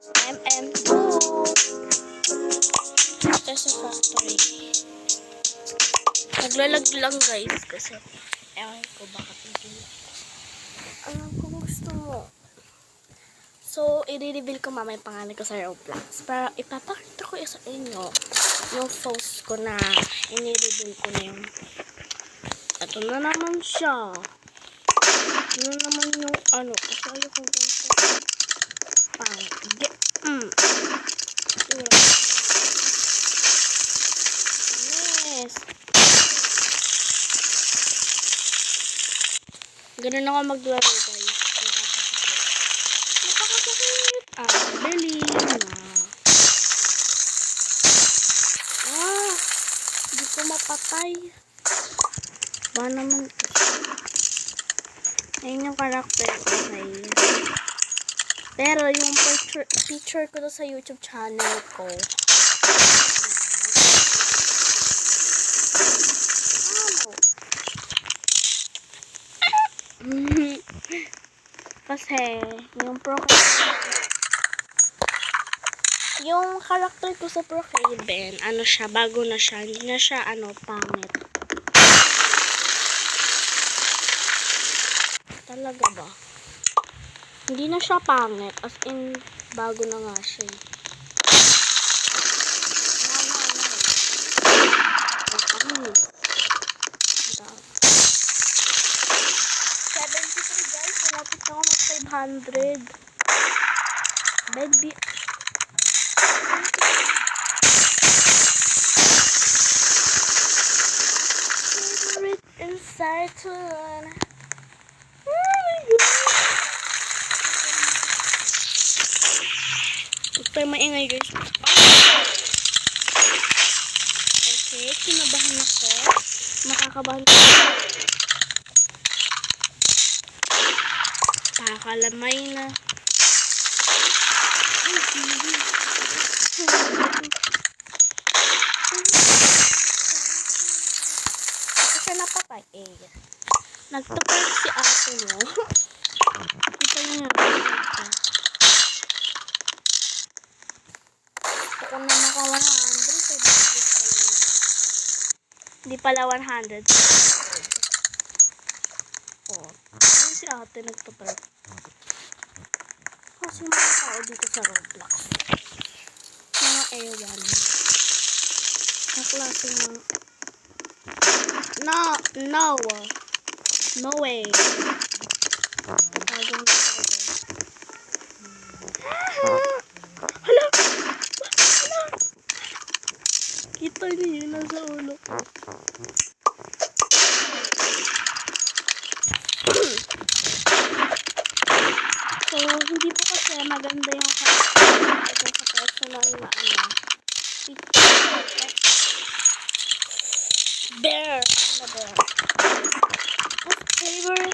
MM2. Ito sa factory. Naglalag lang guys kasi ewan ko bakit hindi. Alam ko gusto mo. So, i-reveal ko mamaya yung pangalan ko sa Roblox. Para ipapakita ko sa inyo yung post ko na i-reveal ko na yung ito na naman siya. Ito na naman yung ano. Kasi ayaw ko ganito. Yes. Ganun ako maglaro guys. Napakasakit. Beli na. Hindi ko mapatay. Ba naman. Ayun yung karakter ko guys. Pero yung picture ko sa YouTube channel ko. Kasi yung karakter ko sa Brookhaven, ano siya, bago na siya, hindi na siya pangit. Talaga ba? Hindi na siya pangit, as in bago na nga siya. 73 guys, malapit ako mag 500. Baby. Favorite inside to learn. Ito yung maingay guys. Okay, kinabahan ako. Makakabahan ko. Kakalamay na. Kasi napatay nagtapay si ate mo. Ito niya. Ako na maka 100. Hindi pala 100. Ayun si ate nagtapay. Kasi mga tao dito sa Roblox. Mga ewan. Ang klaseng mga... No way. Tagong na ako dyan. Hala! Kita niyo yun nasa ulo ko. So, hindi po kasi maganda yung sa personal na bear. Bear. What's favorite?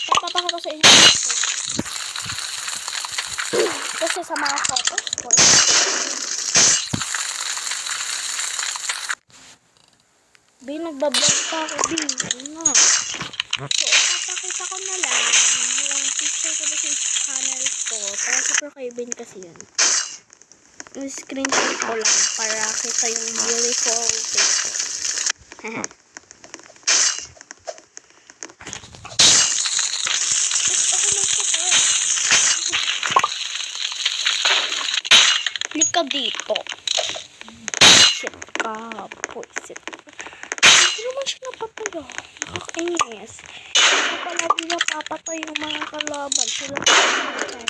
Papapakita ko sa inyo. Kasi sa mga photos ko. Nagbablog pa ako na. So, ipapakita ko na lang yung picture ko sa channel ko. Para sa Brookhaven kasi yun. Yung screenshot ko lang para kita yung beautiful picture. Click ka dito. Shit ka. Puisit. Hindi naman siya napatay. Nakakainis. Hindi palagi napapatay yung mga kalaban. Sila napapatay.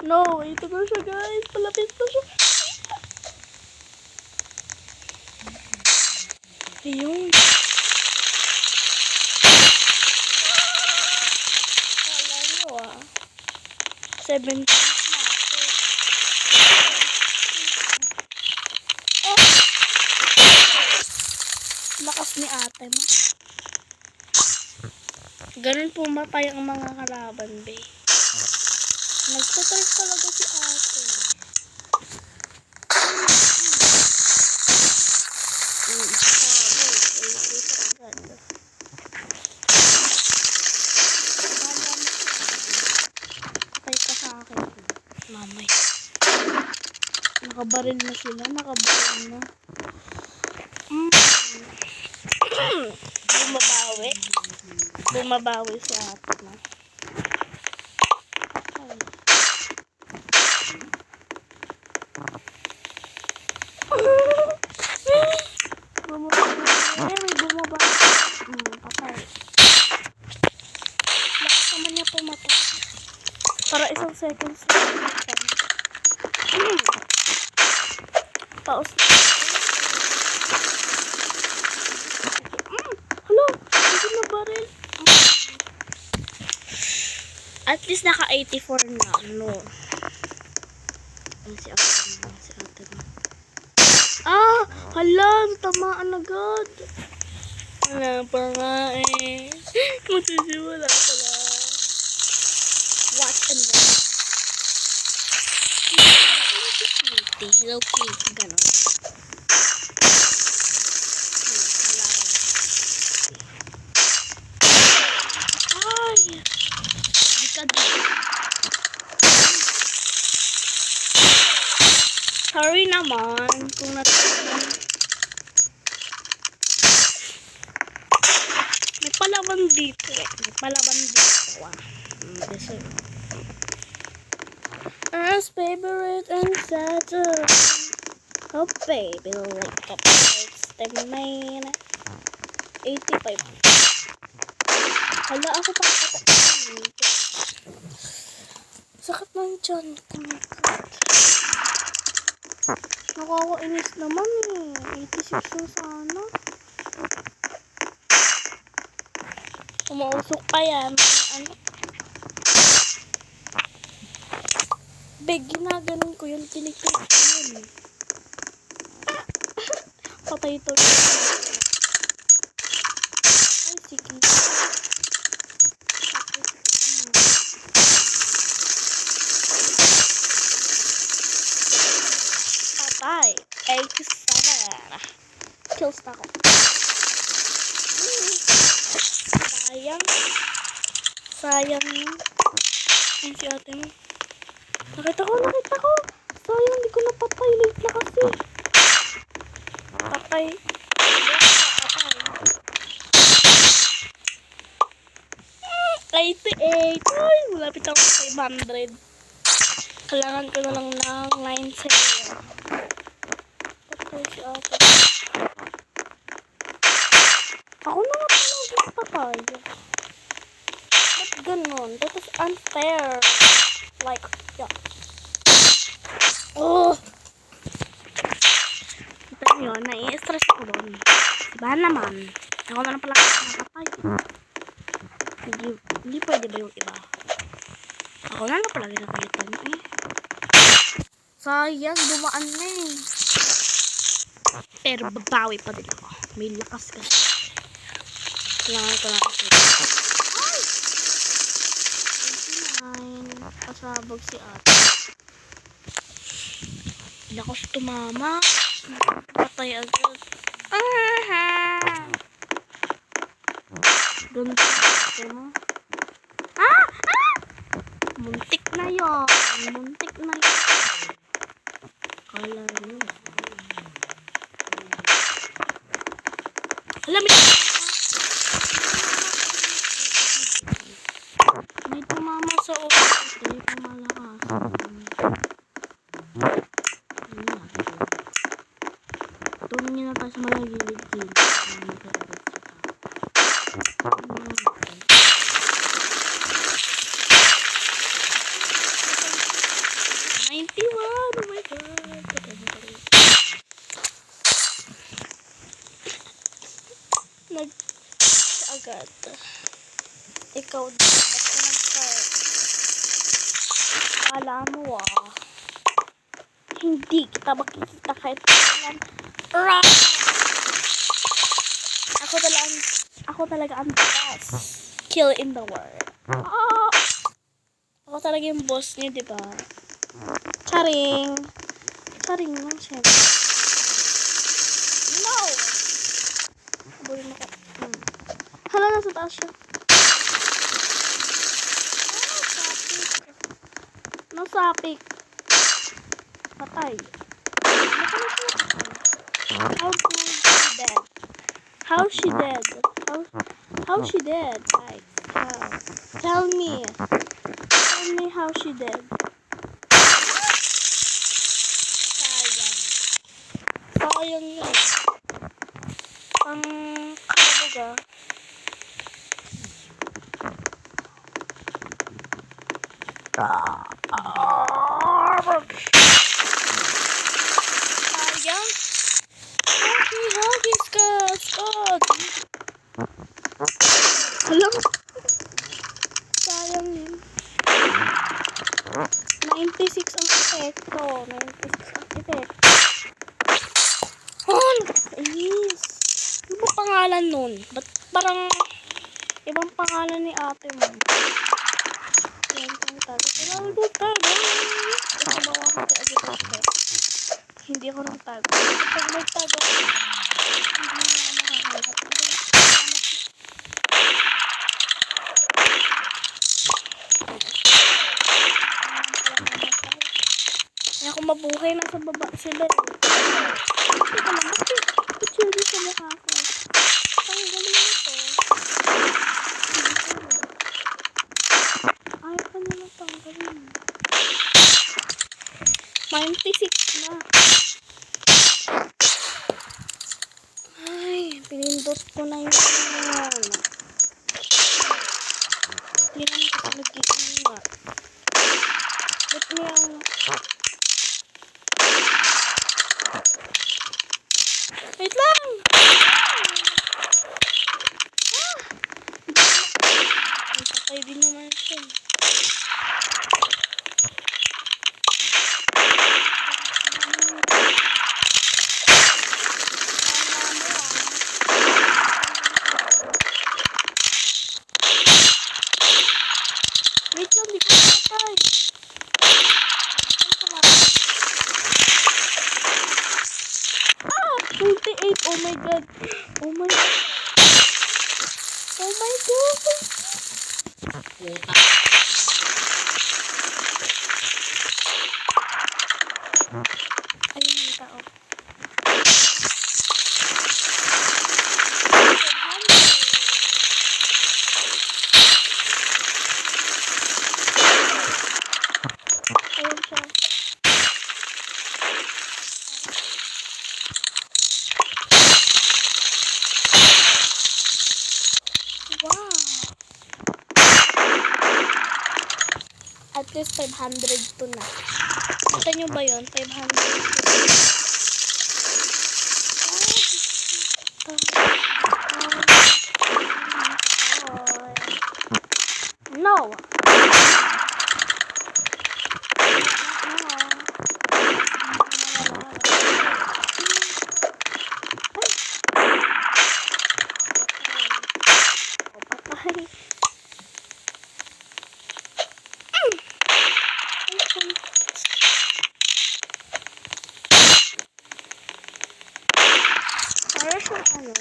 No, ito na siya guys. Palapit na siya. Ayun. Kala nyo 17 na ako. Lakas ni ate mo. Ganun pumatay ang mga kalaban, be. Nagtutrip talaga si ate. Nakabaril na sila. Nakabaril na. Bumabawi. Bumabawi si ate na. Bumabawi. May bumabawi. Patay. Lakas naman niya pumatay. Para isang seconds lang. Paus na. Hala, hindi na baril. At least naka 84 na. No. Si ate na. Hala, tamaan agad. Wala pa nga eh. Magsisimula pala. Watch and watch. Hello Kitty, gano'n. Ay! Di ka di. Sorry naman kung natapos. May palaban dito eh. May palaban dito. Deserve. Earth's favorite and Saturn. Oh baby, like up it's the main 85. Hala, ako papatayin. Sakit lang dyan. Nakakainis naman eh. 86 na sana. Umausok pa yan. Ano? Beg, ginaganon ko yun. Tiniklik ko yun. Patay ito. Ay, sige. Patay. 87. Kills na ako. Sayang. Sayang yun. Ay, si ate mo. Nakita ko. Sayang, hindi ko napatay. Late na kasi. Patay. 88. Ay, malapit ako sa 500. Kailangan ko na lang ng 9 sa'yo. Patay si ate. Ako na nga pala yung patay. Ba't ganun? That is unfair. Like, yeah. Oh! Ito yun, nai-stress ako doon. Diba naman? Ako na lang pala nakapatay. Hindi pwede ba yung iba? Ako na lang pala pinapalitan eh. Sayang, dumaan na eh. Pero babawi pa din ako. May lakas kasi. Kailangan ko lang kasi. Ay! 29. Pasabog si ate. Lakas tumama. Patay agad. Ganda ito mo. Muntik na yun. Kala nyo. Alam mo. May tumama sa office. Hindi pa malakas. Tunin nyo na tayo sa mga gilid-gilid. 91! Oh my God! Agad. Ikaw din. Ba't ka nag-start? Akala mo hindi kita makikita kahit kailan. Ako talaga ang best kill in the world. Ako talaga yung boss niyo, diba? Charing lang siya. No! Bulin ako. Hala, nasa taas siya. Nasapik. Patay. How could she dead? How she dead? How she dead? Guys, how? Tell me. Tell me how she dead. Sayang. Sayang yun. Ang kabaga. Sayang. Hagi, Scott. Alam. Sayang yun. 96 ang epekto. 96 ang epekto. Oh, nakakainis. Ano ba pangalan nun? Ba't parang ibang pangalan ni ate mo? Yan, ang tago. Ito ba ako tayo? Hindi ako nagtago. Pag nagtago, hindi na makakalap. Kaya kung mabuhay, nasa baba sila. Hindi ka naman. Chill sa mukha ko. Ang galing nito. Ayaw ka nila tanggalin. 96 na. Ay, pinindot ko na yun. Hindi naman kasi nag-iingat. Ba't niya ang... Wait lang! Ay, patay din naman siya. Wait lang, di ko patay. 48, oh my god. Oh my god. Oh my god. Ayun yung tao. Ayun siya. Wow. At least 500 to na. Kita nyo ba yun? 500 No. Para siyang ano?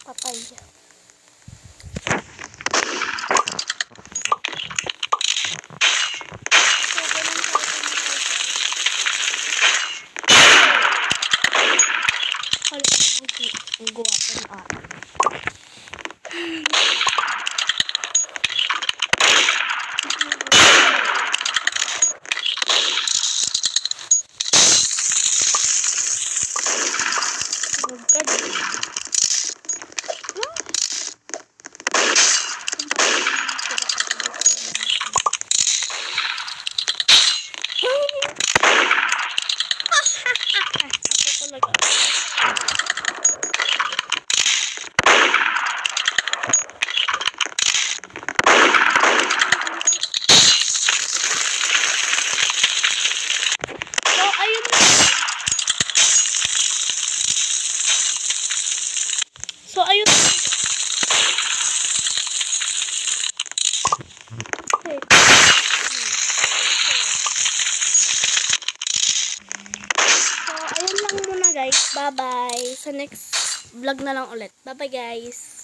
Patay. Ang guwapo ng ate. So, ayun. Okay. Bye-bye. Sa next vlog na lang ulit. Bye-bye, guys.